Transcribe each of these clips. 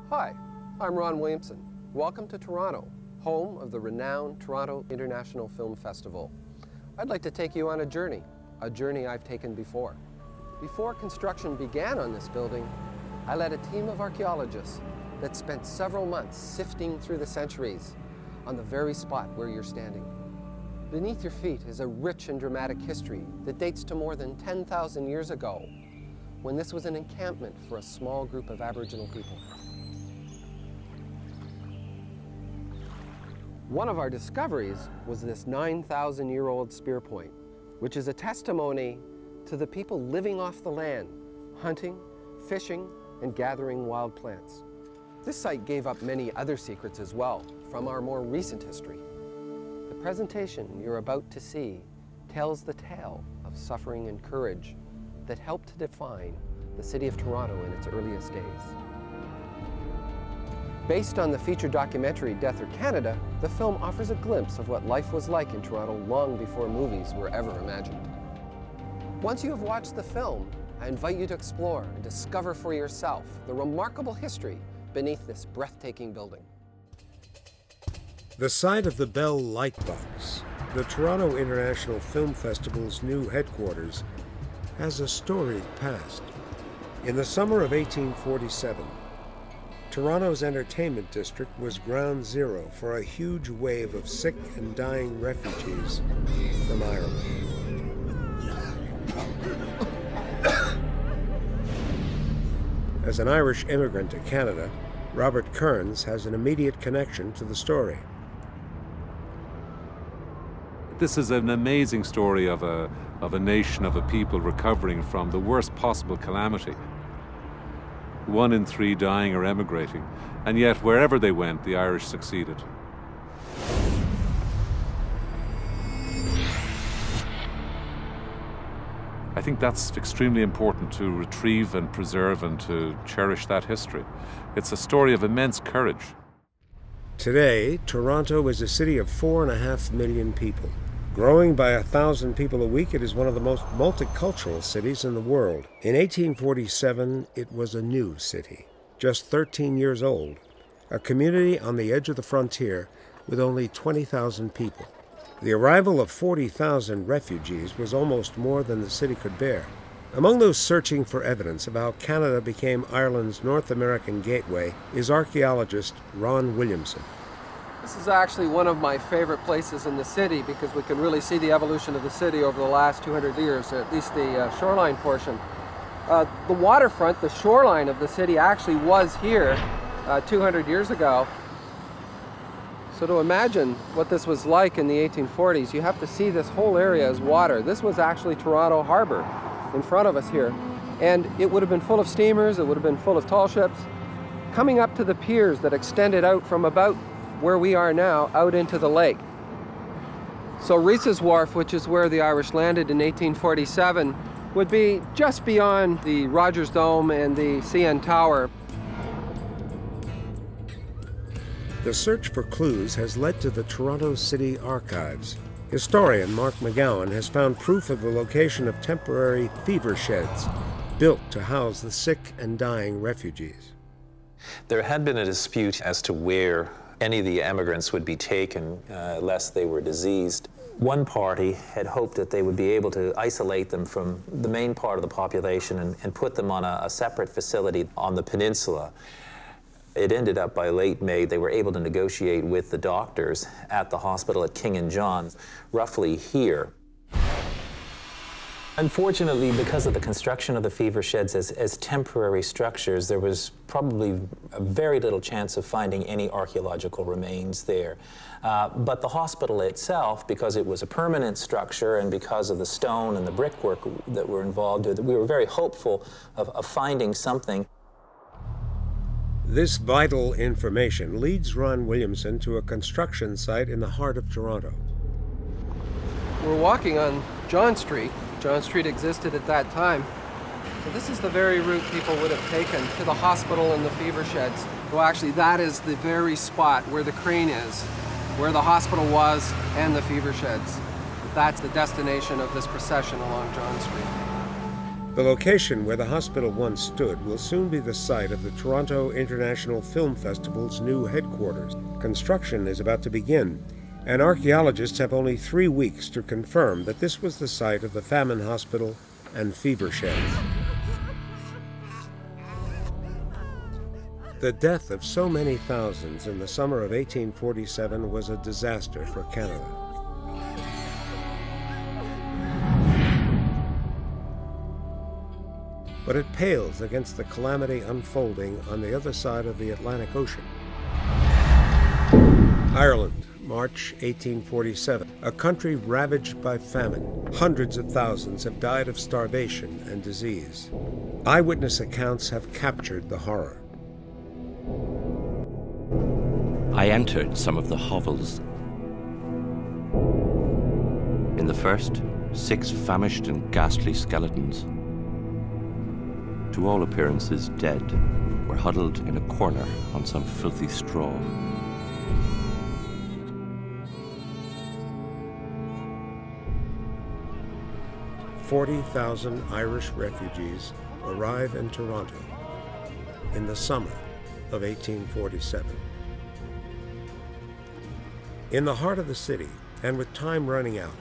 Hi, I'm Ron Williamson. Welcome to Toronto, home of the renowned Toronto International Film Festival. I'd like to take you on a journey I've taken before. Before construction began on this building, I led a team of archaeologists that spent several months sifting through the centuries on the very spot where you're standing. Beneath your feet is a rich and dramatic history that dates to more than 10,000 years ago, when this was an encampment for a small group of Aboriginal people. One of our discoveries was this 9,000-year-old spear point, which is a testimony to the people living off the land, hunting, fishing, and gathering wild plants. This site gave up many other secrets as well from our more recent history. The presentation you're about to see tells the tale of suffering and courage that helped to define the city of Toronto in its earliest days. Based on the feature documentary Death or Canada, the film offers a glimpse of what life was like in Toronto long before movies were ever imagined. Once you have watched the film, I invite you to explore and discover for yourself the remarkable history beneath this breathtaking building. The site of the Bell Lightbox, the Toronto International Film Festival's new headquarters, has a storied past. In the summer of 1847, Toronto's entertainment district was ground zero for a huge wave of sick and dying refugees from Ireland. As an Irish immigrant to Canada, Robert KEARNS has an immediate connection to the story. This is an amazing story of a nation, of a people recovering from the worst possible calamity. 1 in 3 dying or emigrating, and yet wherever they went, the Irish succeeded. I think that's extremely important to retrieve and preserve and to cherish that history. It's a story of immense courage. Today, Toronto is a city of 4.5 million people. Growing by 1,000 people a week, it is one of the most multicultural cities in the world. In 1847, it was a new city, just 13 years old, a community on the edge of the frontier with only 20,000 people. The arrival of 40,000 refugees was almost more than the city could bear. Among those searching for evidence of how Canada became Ireland's North American gateway is archaeologist RONALD Williamson. This is actually one of my favorite places in the city because we can really see the evolution of the city over the last 200 years, at least the shoreline portion. The waterfront, the shoreline of the city actually was here 200 years ago. So to imagine what this was like in the 1840s, you have to see this whole area as water. This was actually Toronto Harbor in front of us here. And it would have been full of steamers, it would have been full of tall ships, coming up to the piers that extended out from about where we are now out into the lake. So Reese's Wharf, which is where the Irish landed in 1847, would be just beyond the Rogers Dome and the CN Tower. The search for clues has led to the Toronto City Archives. Historian Mark McGowan has found proof of the location of temporary fever sheds built to house the sick and dying refugees. There had been a dispute as to where any of the emigrants would be taken lest they were diseased. One party had hoped that they would be able to isolate them from the main part of the population and put them on a separate facility on the peninsula. It ended up by late May, they were able to negotiate with the doctors at the hospital at King and John, roughly here. Unfortunately, because of the construction of the fever sheds as temporary structures, there was probably very little chance of finding any archaeological remains there. But the hospital itself, because it was a permanent structure and because of the stone and the brickwork that were involved, we were very hopeful of finding something. This vital information leads Ron Williamson to a construction site in the heart of Toronto. We're walking on John Street. John Street existed at that time. So this is the very route people would have taken to the hospital and the fever sheds. Well, actually, that is the very spot where the crane is, where the hospital was and the fever sheds. That's the destination of this procession along John Street. The location where the hospital once stood will soon be the site of the Toronto International Film Festival's new headquarters. Construction is about to begin, and archaeologists have only 3 weeks to confirm that this was the site of the famine hospital and fever sheds. The death of so many thousands in the summer of 1847 was a disaster for Canada. But it pales against the calamity unfolding on the other side of the Atlantic Ocean. Ireland, March 1847, a country ravaged by famine. Hundreds of thousands have died of starvation and disease. Eyewitness accounts have captured the horror. I entered some of the hovels. In the first, 6 famished and ghastly skeletons, to all appearances dead, were huddled in a corner on some filthy straw. "40,000 Irish refugees arrive in Toronto in the summer of 1847. In the heart of the city, and with time running out,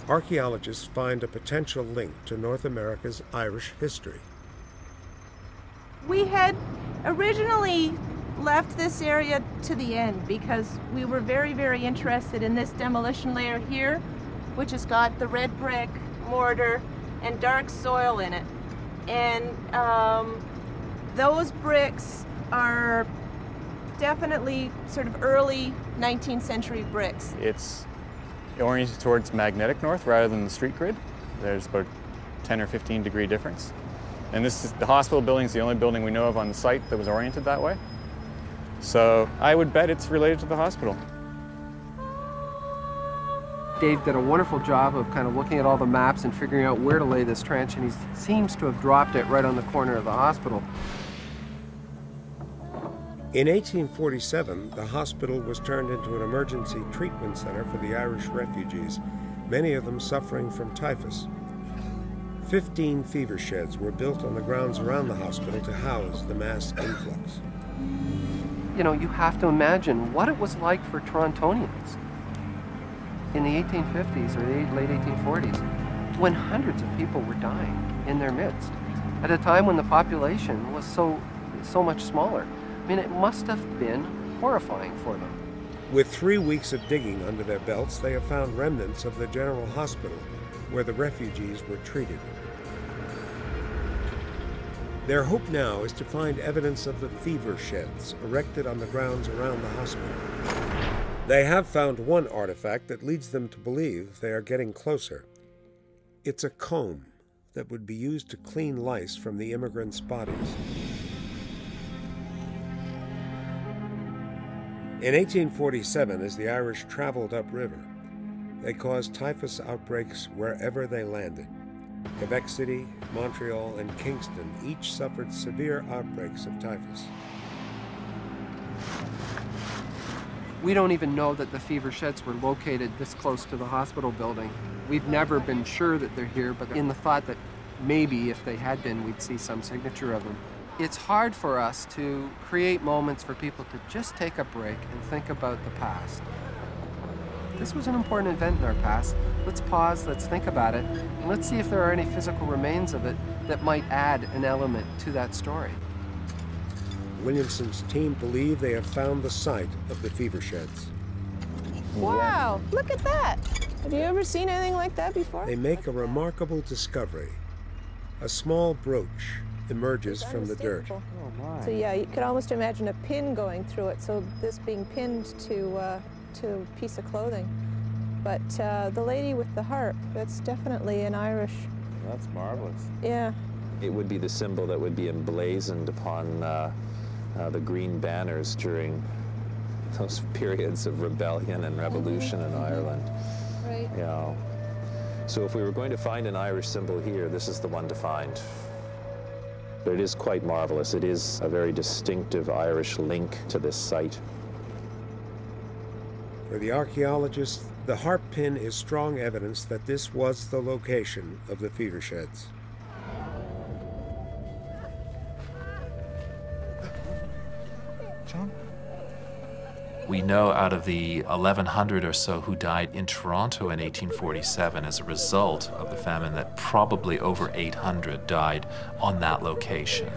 archaeologists find a potential link to North America's Irish history. We had originally left this area to the end because we were very, very interested in this demolition layer here, which has got the red brick, mortar, and dark soil in it. And those bricks are definitely sort of early 19th century bricks. It's oriented towards magnetic north rather than the street grid. There's about 10 or 15 degree difference. And this is, the hospital building is the only building we know of on the site that was oriented that way. So I would bet it's related to the hospital. Dave did a wonderful job of kind of looking at all the maps and figuring out where to lay this trench, and he seems to have dropped it right on the corner of the hospital. In 1847, the hospital was turned into an emergency treatment center for the Irish refugees, many of them suffering from typhus. 15 fever sheds were built on the grounds around the hospital to house the mass influx. You know, you have to imagine what it was like for Torontonians in the 1850s or the late 1840s, when hundreds of people were dying in their midst, at a time when the population was so much smaller. I mean, it must have been horrifying for them. With 3 weeks of digging under their belts, they have found remnants of the general hospital, where the refugees were treated. Their hope now is to find evidence of the fever sheds erected on the grounds around the hospital. They have found one artifact that leads them to believe they are getting closer. It's a comb that would be used to clean lice from the immigrants' bodies. In 1847, as the Irish traveled upriver, they caused typhus outbreaks wherever they landed. Quebec City, Montreal, and Kingston each suffered severe outbreaks of typhus. We don't even know that the fever sheds were located this close to the hospital building. We've never been sure that they're here, but in the thought that maybe if they had been, we'd see some signature of them. It's hard for us to create moments for people to just take a break and think about the past. This was an important event in our past. Let's pause, let's think about it, and let's see if there are any physical remains of it that might add an element to that story. Williamson's team believe they have found the site of the fever sheds. Wow, look at that. Have you ever seen anything like that before? They make a remarkable discovery. A small brooch emerges from the dirt. So yeah, you could almost imagine a pin going through it, so this being pinned to a piece of clothing. But the lady with the harp, that's definitely an Irish. That's marvelous. Yeah. It would be the symbol that would be emblazoned upon the green banners during those periods of rebellion and revolution in Ireland. Right. You know. So if we were going to find an Irish symbol here, this is the one to find. But it is quite marvelous. It is a very distinctive Irish link to this site. For the archaeologists, the harp pin is strong evidence that this was the location of the fever sheds. John? We know out of the 1,100 or so who died in Toronto in 1847 as a result of the famine that probably over 800 died on that location.